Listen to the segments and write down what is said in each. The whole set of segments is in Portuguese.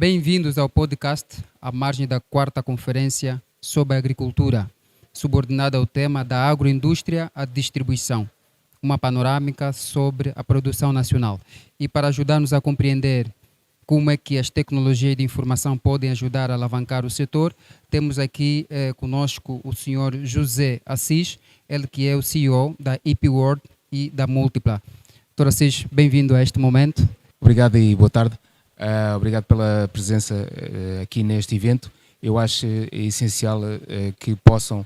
Bem-vindos ao podcast à margem da quarta conferência sobre a agricultura, subordinada ao tema da agroindústria à distribuição, uma panorâmica sobre a produção nacional. E para ajudar-nos a compreender como é que as tecnologias de informação podem ajudar a alavancar o setor, temos aqui conosco o senhor José Assis, ele que é o CEO da EP World e da Múltipla. Doutor Assis, bem-vindo a este momento. Obrigado e boa tarde. Obrigado pela presença aqui neste evento. Eu acho essencial que possam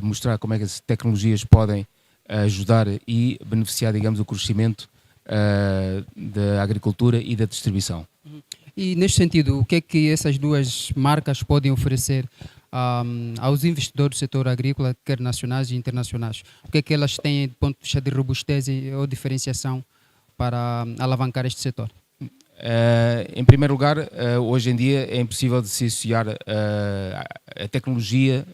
mostrar como é que as tecnologias podem ajudar e beneficiar, digamos, o crescimento da agricultura e da distribuição. E neste sentido, o que é que essas duas marcas podem oferecer aos investidores do setor agrícola, quer nacionais e internacionais? O que é que elas têm do ponto de vista de robustez ou diferenciação para alavancar este setor? Em primeiro lugar, hoje em dia é impossível dissociar a tecnologia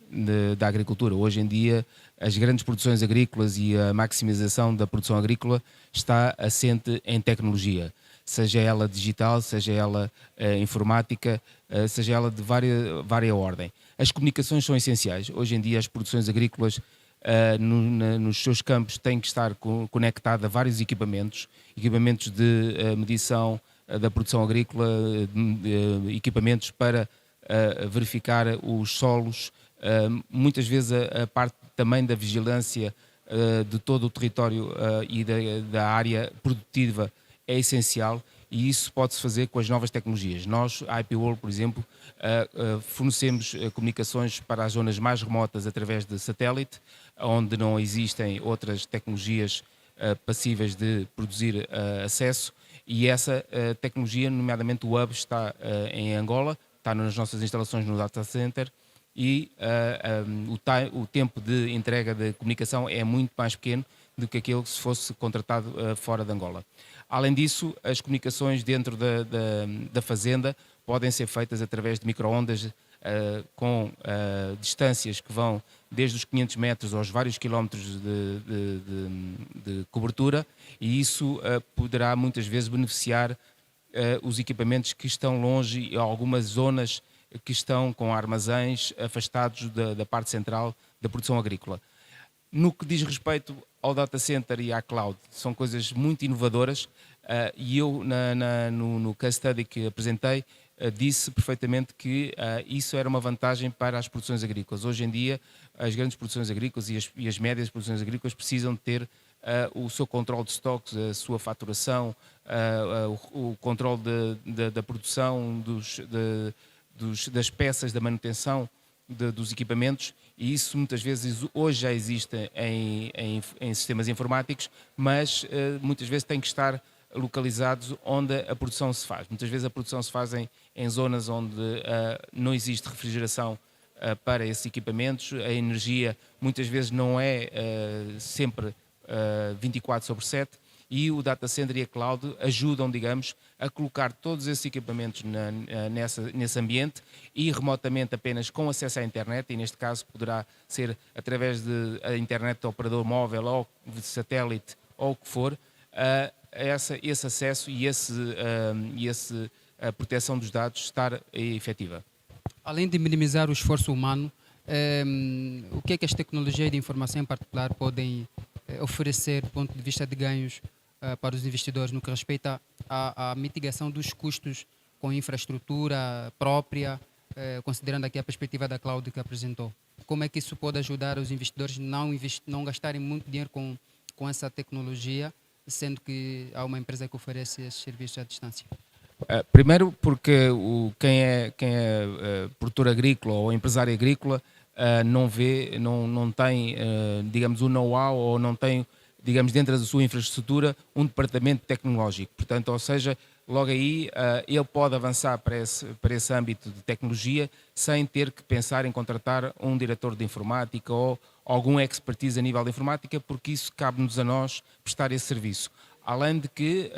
da agricultura. Hoje em dia, as grandes produções agrícolas e a maximização da produção agrícola está assente em tecnologia, seja ela digital, seja ela informática, seja ela de vária ordem. As comunicações são essenciais. Hoje em dia, as produções agrícolas nos seus campos têm que estar conectadas a vários equipamentos de medição da produção agrícola, equipamentos para verificar os solos, muitas vezes a parte também da vigilância de todo o território e da área produtiva é essencial, e isso pode-se fazer com as novas tecnologias. Nós, a IP World, por exemplo, fornecemos comunicações para as zonas mais remotas através de satélite, onde não existem outras tecnologias passíveis de produzir acesso, e essa tecnologia, nomeadamente o hub, está em Angola, está nas nossas instalações no data center, e o tempo de entrega de comunicação é muito mais pequeno do que aquele que se fosse contratado fora de Angola. Além disso, as comunicações dentro da fazenda podem ser feitas através de micro-ondas com distâncias que vão desde os 500 metros aos vários quilómetros de cobertura, e isso poderá muitas vezes beneficiar os equipamentos que estão longe, e algumas zonas que estão com armazéns afastados da parte central da produção agrícola. No que diz respeito ao data center e à cloud, são coisas muito inovadoras, e eu no case study que apresentei disse perfeitamente que isso era uma vantagem para as produções agrícolas. Hoje em dia, as grandes produções agrícolas e as médias produções agrícolas precisam de ter o seu controle de estoques, a sua faturação, o controle da produção, das peças, da manutenção dos equipamentos, e isso muitas vezes hoje já existe em sistemas informáticos, mas muitas vezes tem que estar localizados onde a produção se faz. Muitas vezes a produção se faz em zonas onde não existe refrigeração para esses equipamentos, a energia muitas vezes não é sempre 24/7, e o data center e a cloud ajudam, digamos, a colocar todos esses equipamentos nesse ambiente, e remotamente apenas com acesso à internet, e neste caso poderá ser através da internet do operador móvel ou de satélite ou o que for, esse acesso e a proteção dos dados estar efetiva. Além de minimizar o esforço humano, o que é que as tecnologias de informação em particular podem oferecer do ponto de vista de ganhos para os investidores no que respeita à mitigação dos custos com infraestrutura própria, considerando aqui a perspectiva da cloud que apresentou? Como é que isso pode ajudar os investidores a não gastarem muito dinheiro com essa tecnologia, sendo que há uma empresa que oferece esses serviços à distância? Primeiro porque quem é produtor agrícola ou empresário agrícola não tem, digamos, o know-how, ou não tem, digamos, dentro da sua infraestrutura um departamento tecnológico. Portanto, ou seja, logo aí ele pode avançar para esse âmbito de tecnologia sem ter que pensar em contratar um diretor de informática ou algum expertise a nível de informática, porque isso cabe-nos a nós prestar esse serviço. Além de que,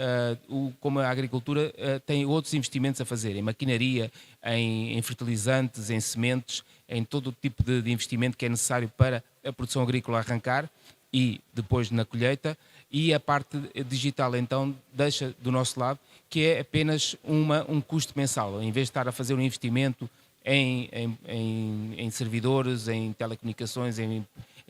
como a agricultura tem outros investimentos a fazer, em maquinaria, em fertilizantes, em sementes, em todo o tipo de investimento que é necessário para a produção agrícola arrancar, e depois na colheita, e a parte digital então deixa do nosso lado, que é apenas um custo mensal. Em vez de estar a fazer um investimento em servidores, em telecomunicações, em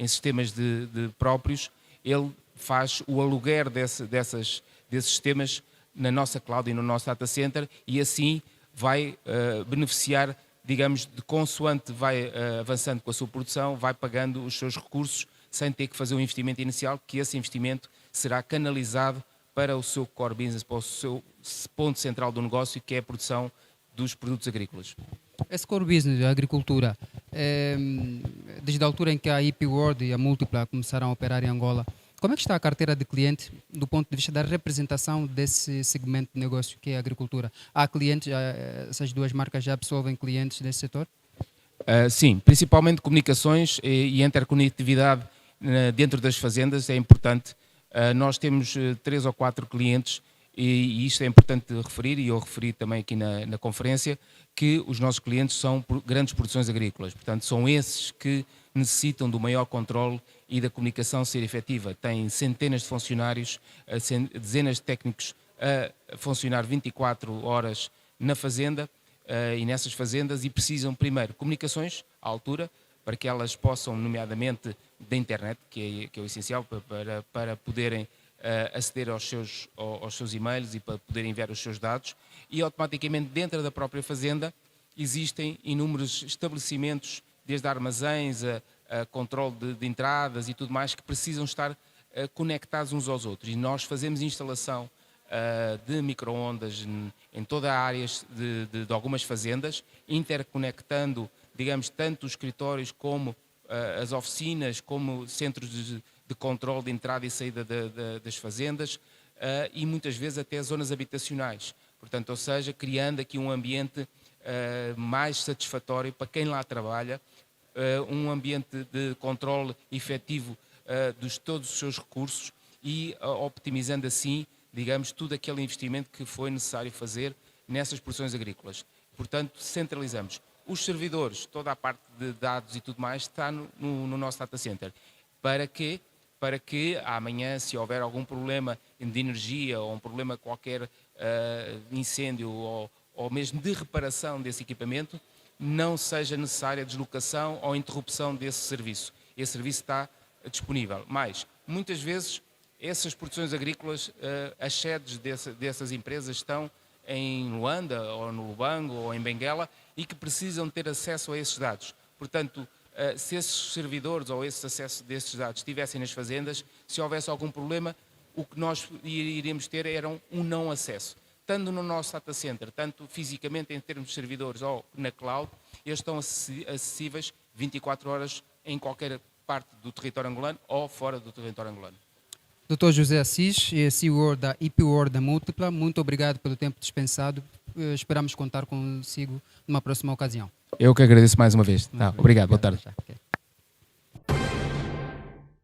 sistemas de próprios, ele faz o aluguer desses sistemas na nossa cloud e no nosso data center, e assim vai beneficiar, digamos, de consoante vai avançando com a sua produção, vai pagando os seus recursos sem ter que fazer um investimento inicial, que esse investimento será canalizado para o seu core business, para o seu ponto central do negócio, que é a produção dos produtos agrícolas. Esse core business, a agricultura, desde a altura em que a IP World e a Múltipla começaram a operar em Angola, como é que está a carteira de cliente do ponto de vista da representação desse segmento de negócio que é a agricultura? Há clientes, essas duas marcas já absorvem clientes desse setor? Sim, principalmente comunicações e interconectividade dentro das fazendas é importante. Nós temos 3 ou 4 clientes e isto é importante referir, e eu referi também aqui na conferência, que os nossos clientes são grandes produções agrícolas. Portanto, são esses que necessitam do maior controle e da comunicação ser efetiva. Têm centenas de funcionários, dezenas de técnicos a funcionar 24 horas na fazenda e nessas fazendas, e precisam primeiro comunicações à altura, para que elas possam, nomeadamente da internet, que é o essencial para poderem aceder aos seus e-mails e para poderem enviar os seus dados, e automaticamente dentro da própria fazenda existem inúmeros estabelecimentos, desde armazéns a controle de entradas e tudo mais, que precisam estar conectados uns aos outros, e nós fazemos instalação de micro-ondas em toda a área de algumas fazendas, interconectando, digamos, tanto os escritórios como as oficinas, como centros de controle de entrada e saída das fazendas, e muitas vezes até zonas habitacionais. Portanto, ou seja, criando aqui um ambiente mais satisfatório para quem lá trabalha, um ambiente de controle efetivo de todos os seus recursos e optimizando assim, digamos, todo aquele investimento que foi necessário fazer nessas produções agrícolas. Portanto, centralizamos. Os servidores, toda a parte de dados e tudo mais, está no nosso data center. Para quê? Para que amanhã, se houver algum problema de energia ou um problema qualquer, incêndio ou mesmo de reparação desse equipamento, não seja necessária a deslocação ou interrupção desse serviço. Esse serviço está disponível. Mas, muitas vezes, essas produções agrícolas, as sedes dessas empresas estão em Luanda, ou no Lubango, ou em Benguela, e que precisam ter acesso a esses dados. Portanto, se esses servidores ou esse acesso desses dados estivessem nas fazendas, se houvesse algum problema, o que nós iríamos ter era um não acesso. Tanto no nosso data center, tanto fisicamente em termos de servidores ou na cloud, eles estão acessíveis 24 horas em qualquer parte do território angolano ou fora do território angolano. Dr. José Assis, CEO da IP World da Múltipla, muito obrigado pelo tempo dispensado. Esperamos contar consigo numa próxima ocasião. Eu que agradeço mais uma vez. Obrigado, boa tarde.